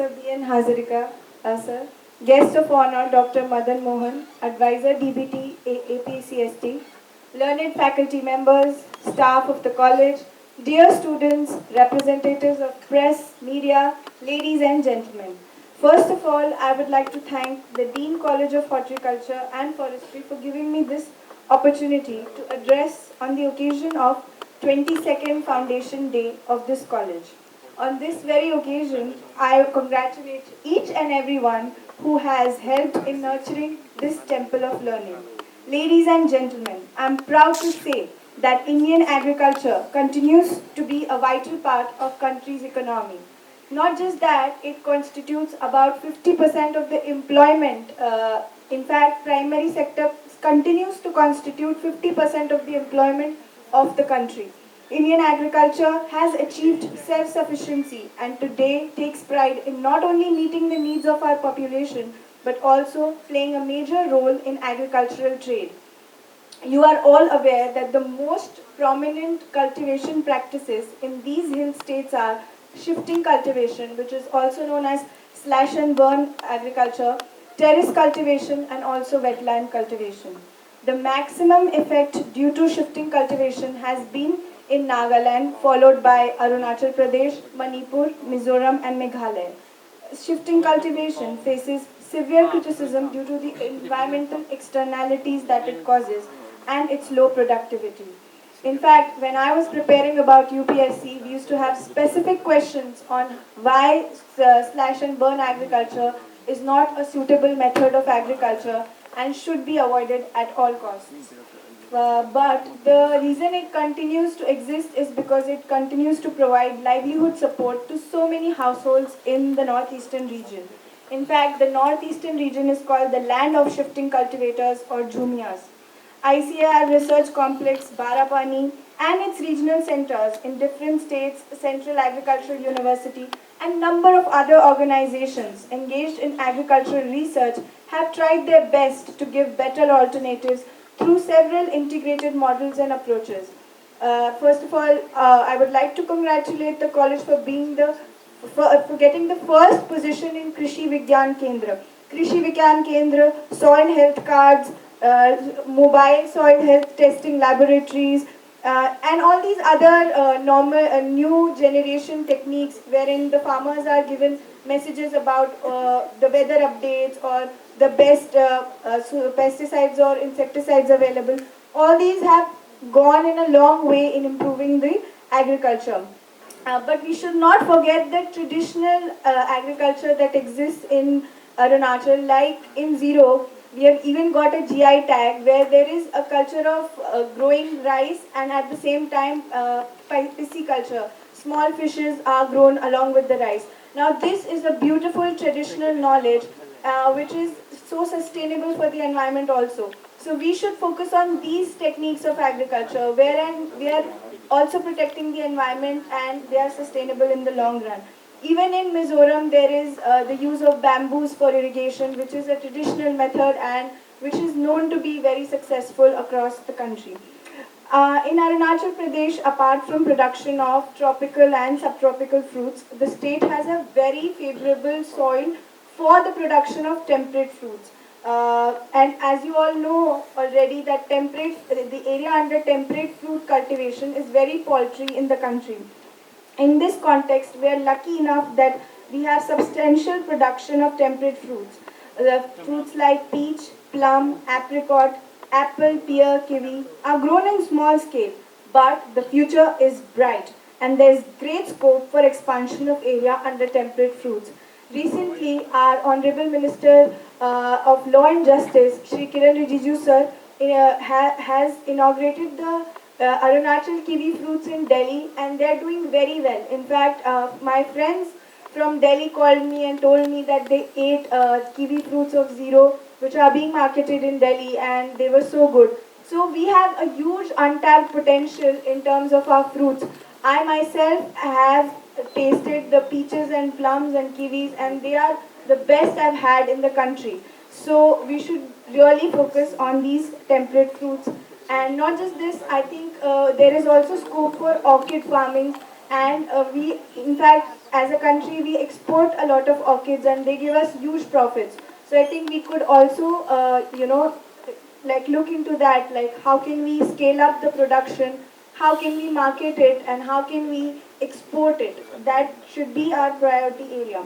Professor B.N. Hazarika, sir. Guest of honor, Dr. Madan Mohan, Advisor DBT APCST, learned faculty members, staff of the college, dear students, representatives of press, media, ladies and gentlemen. First of all, I would like to thank the Dean College of Horticulture and Forestry for giving me this opportunity to address on the occasion of 22nd Foundation Day of this college. On this very occasion, I congratulate each and everyone who has helped in nurturing this temple of learning. Ladies and gentlemen, I am proud to say that Indian agriculture continues to be a vital part of country's economy. Not just that, it constitutes about 50% of the employment. In fact, primary sector continues to constitute 50% of the employment of the country. Indian agriculture has achieved self-sufficiency and today takes pride in not only meeting the needs of our population but also playing a major role in agricultural trade. You are all aware that the most prominent cultivation practices in these hill states are shifting cultivation, which is also known as slash and burn agriculture, terrace cultivation, and also wetland cultivation. The maximum effect due to shifting cultivation has been in Nagaland, followed by Arunachal Pradesh, Manipur, Mizoram, and Meghalaya. Shifting cultivation faces severe criticism due to the environmental externalities that it causes and its low productivity. In fact, when I was preparing about UPSC, we used to have specific questions on why slash and burn agriculture is not a suitable method of agriculture and should be avoided at all costs. But the reason it continues to exist is because it continues to provide livelihood support to so many households in the northeastern region. In fact, the northeastern region is called the land of shifting cultivators or Jumias. ICAR Research Complex, Barapani, and its regional centers in different states, Central Agricultural University, and number of other organizations engaged in agricultural research have tried their best to give better alternatives through several integrated models and approaches. First of all, I would like to congratulate the college for being for getting the first position in Krishi Vigyan Kendra. Krishi Vigyan Kendra, soil health cards, mobile soil health testing laboratories, and all these other normal new generation techniques wherein the farmers are given messages about the weather updates or the best pesticides or insecticides available. All these have gone in a long way in improving the agriculture. But we should not forget the traditional agriculture that exists in Arunachal, like in Zero. We have even got a GI tag where there is a culture of growing rice and at the same time pisciculture. Small fishes are grown along with the rice. Now this is a beautiful traditional knowledge which is so sustainable for the environment also. So we should focus on these techniques of agriculture wherein we are also protecting the environment and they are sustainable in the long run. Even in Mizoram, there is the use of bamboos for irrigation, which is a traditional method and which is known to be very successful across the country. In Arunachal Pradesh, apart from production of tropical and subtropical fruits, the state has a very favorable soil for the production of temperate fruits. And as you all know already that the area under temperate fruit cultivation is very paltry in the country. In this context, we are lucky enough that we have substantial production of temperate fruits. Fruits like peach, plum, apricot, apple, pear, kiwi are grown in small scale, but the future is bright and there is great scope for expansion of area under temperate fruits. Recently, our Honorable Minister of Law and Justice, Shri Kiran Rijiju sir, has inaugurated the Arunachal kiwi fruits in Delhi and they are doing very well. In fact, my friends from Delhi called me and told me that they ate kiwi fruits of Zero which are being marketed in Delhi and they were so good. So we have a huge untapped potential in terms of our fruits. I myself have tasted the peaches and plums and kiwis and they are the best I've had in the country. So we should really focus on these temperate fruits. And not just this, I think there is also scope for orchid farming and in fact, as a country, we export a lot of orchids and they give us huge profits. So I think we could also, like look into that, like how can we scale up the production, how can we market it, and how can we export it. That should be our priority area.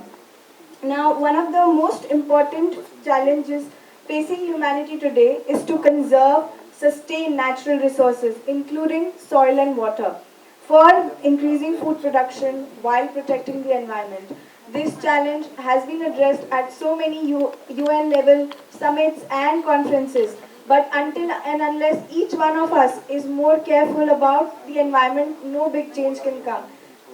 Now, one of the most important challenges facing humanity today is to conserve, sustain natural resources, including soil and water, for increasing food production while protecting the environment. This challenge has been addressed at so many UN level summits and conferences, but until and unless each one of us is more careful about the environment, no big change can come.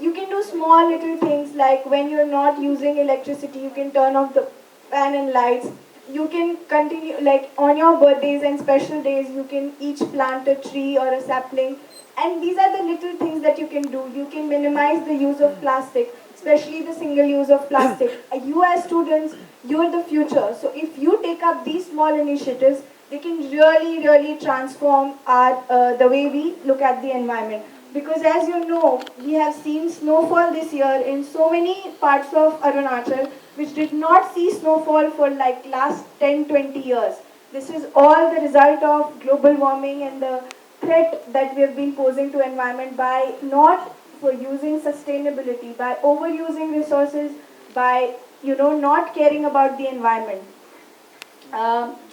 You can do small little things like when you're not using electricity, you can turn off the fan and lights. You can continue, like on your birthdays and special days, you can each plant a tree or a sapling. And these are the little things that you can do. You can minimize the use of plastic, especially the single use of plastic. You as students, you're the future. So if you take up these small initiatives, they can really transform the way we look at the environment. Because as you know, we have seen snowfall this year in so many parts of Arunachal, which did not see snowfall for like last 10-20 years. This is all the result of global warming and the threat that we have been posing to environment by not for using sustainability, by overusing resources, by not caring about the environment.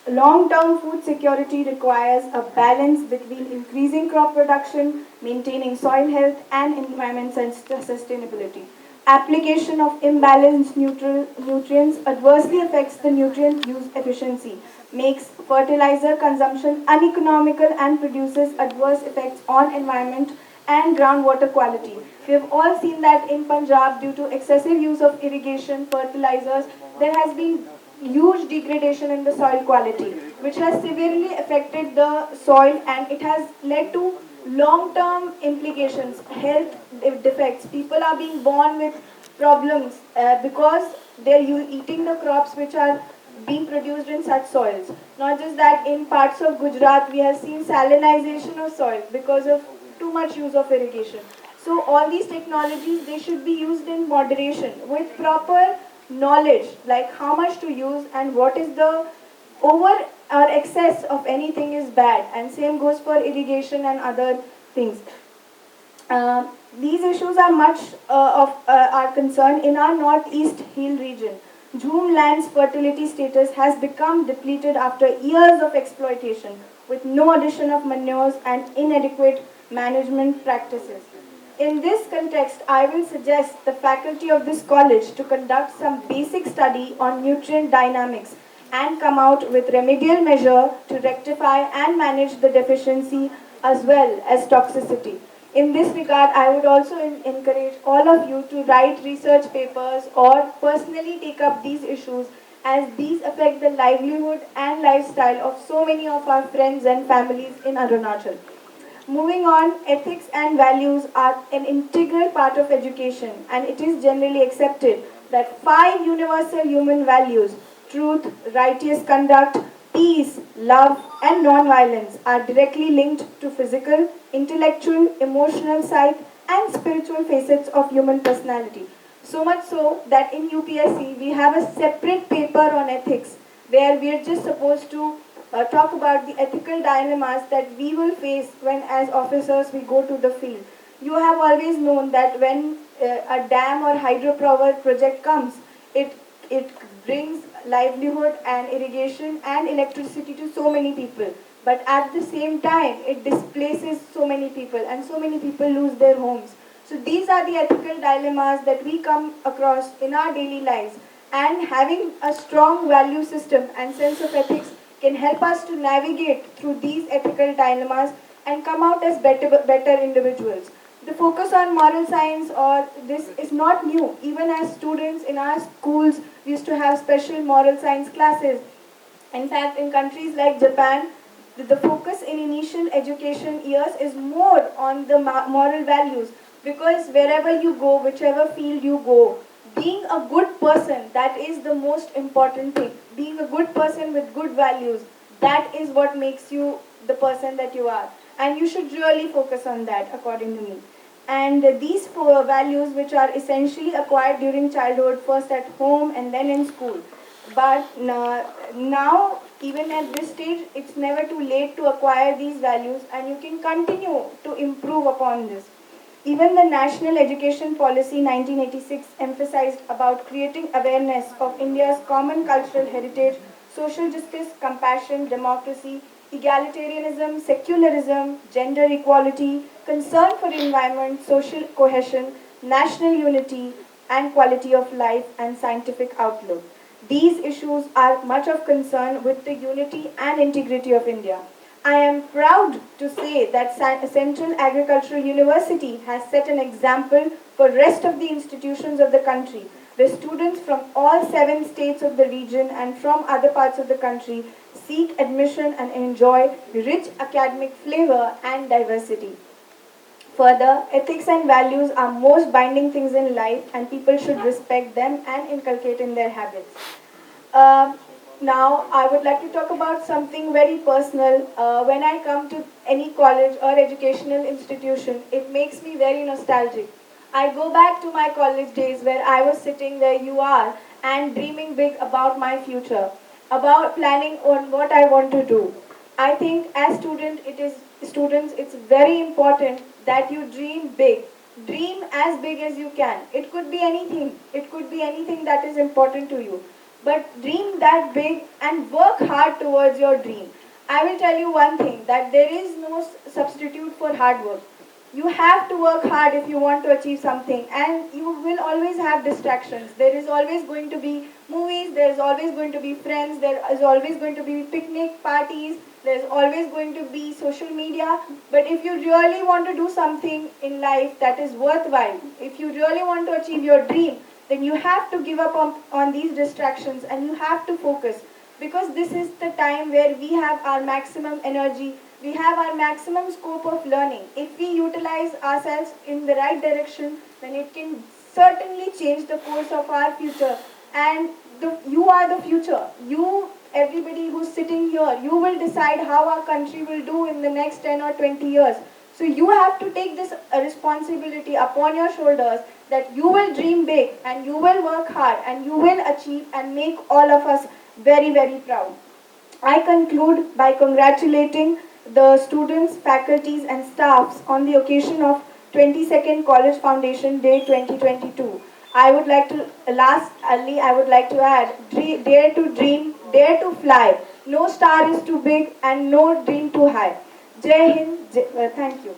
Long-term food security requires a balance between increasing crop production, maintaining soil health, and environment sustainability. Application of imbalanced nutrients adversely affects the nutrient use efficiency, makes fertilizer consumption uneconomical, and produces adverse effects on environment and groundwater quality. We have all seen that in Punjab, due to excessive use of irrigation, fertilizers, there has been huge degradation in the soil quality, which has severely affected the soil, and it has led to long-term implications, health defects. People are being born with problems because they're eating the crops which are being produced in such soils. Not just that, in parts of Gujarat, we have seen salinization of soil because of too much use of irrigation. So all these technologies, they should be used in moderation with proper knowledge, like how much to use and what is the over or excess of anything is bad. And same goes for irrigation and other things. These issues are much of our concern in our northeast hill region. Jhum land's fertility status has become depleted after years of exploitation, with no addition of manures and inadequate management practices. In this context, I will suggest the faculty of this college to conduct some basic study on nutrient dynamics and come out with remedial measure to rectify and manage the deficiency as well as toxicity. In this regard, I would also encourage all of you to write research papers or personally take up these issues, as these affect the livelihood and lifestyle of so many of our friends and families in Arunachal. Moving on, ethics and values are an integral part of education, and it is generally accepted that five universal human values, truth, righteous conduct, peace, love, and non-violence, are directly linked to physical, intellectual, emotional side, and spiritual facets of human personality. So much so that in UPSC we have a separate paper on ethics where we are just supposed to talk about the ethical dilemmas that we will face when as officers we go to the field. You have always known that when a dam or hydropower project comes, it brings livelihood and irrigation and electricity to so many people. But at the same time, it displaces so many people and so many people lose their homes. So these are the ethical dilemmas that we come across in our daily lives. And having a strong value system and sense of ethics can help us to navigate through these ethical dilemmas and come out as better individuals. The focus on moral science or this is not new. Even as students in our schools, we used to have special moral science classes. In fact, in countries like Japan, the focus in initial education years is more on the moral values, because wherever you go, whichever field you go, being a good person, that is the most important thing. Being a good person with good values, that is what makes you the person that you are. And you should really focus on that, according to me. And these four values, which are essentially acquired during childhood, first at home and then in school. But now, even at this stage, it's never too late to acquire these values, and you can continue to improve upon this. Even the National Education Policy 1986 emphasized about creating awareness of India's common cultural heritage, social justice, compassion, democracy, egalitarianism, secularism, gender equality, concern for environment, social cohesion, national unity, and quality of life and scientific outlook. These issues are much of concern with the unity and integrity of India. I am proud to say that Central Agricultural University has set an example for rest of the institutions of the country, where students from all 7 states of the region and from other parts of the country seek admission and enjoy rich academic flavor and diversity. Further, ethics and values are most binding things in life, and people should respect them and inculcate in their habits. Um, Now, I would like to talk about something very personal. When I come to any college or educational institution, it makes me very nostalgic. I go back to my college days where I was sitting where you are and dreaming big about my future, about planning on what I want to do. I think as students, it's very important that you dream big. Dream as big as you can. It could be anything. It could be anything that is important to you. But dream that big and work hard towards your dream. I will tell you one thing, that there is no substitute for hard work. You have to work hard if you want to achieve something, and you will always have distractions. There is always going to be movies, there is always going to be friends, there is always going to be picnic parties, there is always going to be social media. But if you really want to do something in life that is worthwhile, if you really want to achieve your dream, then you have to give up on these distractions and you have to focus, because this is the time where we have our maximum energy, we have our maximum scope of learning. If we utilize ourselves in the right direction, then it can certainly change the course of our future. And you are the future. You, everybody who's sitting here, you will decide how our country will do in the next 10 or 20 years. So you have to take this responsibility upon your shoulders, that you will dream big and you will work hard and you will achieve and make all of us very, very proud. I conclude by congratulating the students, faculties and staffs on the occasion of 22nd College Foundation Day 2022. I would like to, lastly, I would like to add, dare to dream, dare to fly. No star is too big and no dream too high. Jai Hind, thank you.